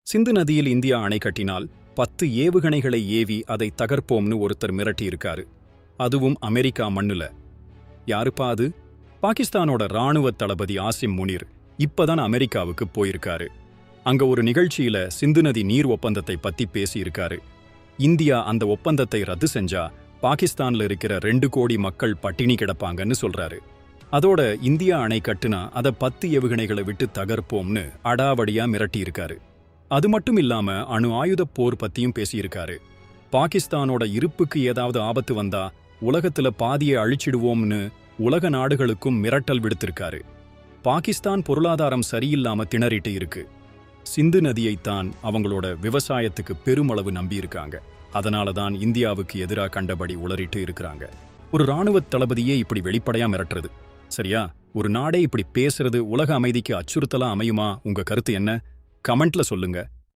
சிந்து நதியில் இந்தியா அணை கட்டினால் 10 ஏவுகணைகளை ஏவி அதை தகர்ப்போம்னு ஒருத்தர் மிரட்டியிருக்காரு. அதுவும் அமெரிக்கா மண்ணுல. யாருப்பா அது? பாகிஸ்தானோட ராணுவ தளபதி ஆசிம் முனீர் இப்பதான் அமெரிக்காவுக்கு போயிருக்காரு. அங்க ஒரு நிகழ்ச்சியில சிந்து நதி நீர் ஒப்பந்தத்தை பத்தி பேசியிருக்காரு. இந்தியா அந்த ஒப்பந்தத்தை ரத்து செஞ்சா பாகிஸ்தான்ல இருக்கிற 2 கோடி மக்கள் பட்டினி கிடப்பாங்கன்னு சொல்றாரு. அதோட இந்தியா அணை கட்டுனா அதை 10 ஏவுகணைகளை விட்டு தகர்ப்போம்னு அடாவடியா மிரட்டியிருக்காரு. அது மட்டும் இல்லாம அணு ஆயுதப் போர் பத்தியும் பேசியிருக்காரு. பாகிஸ்தானோட இருப்புக்கு ஏதாவது ஆபத்து வந்தா உலகத்துல பாதியை அழிச்சிடுவோம்னு உலக நாடுகளுக்கும் மிரட்டல் விடுத்திருக்காரு. பாகிஸ்தான் பொருளாதாரம் சரியில்லாம திணறிட்டு இருக்கு. சிந்து நதியைத்தான் அவங்களோட விவசாயத்துக்கு பெருமளவு நம்பியிருக்காங்க. அதனாலதான் இந்தியாவுக்கு எதிராக கண்டபடி உளறிட்டு இருக்கிறாங்க. ஒரு ராணுவ தளபதியே இப்படி வெளிப்படையா மிரட்டுறது சரியா? ஒரு நாடே இப்படி பேசுறது உலக அமைதிக்கு அச்சுறுத்தலா அமையுமா? உங்க கருத்து என்ன? கமெண்ட்ல சொல்லுங்க.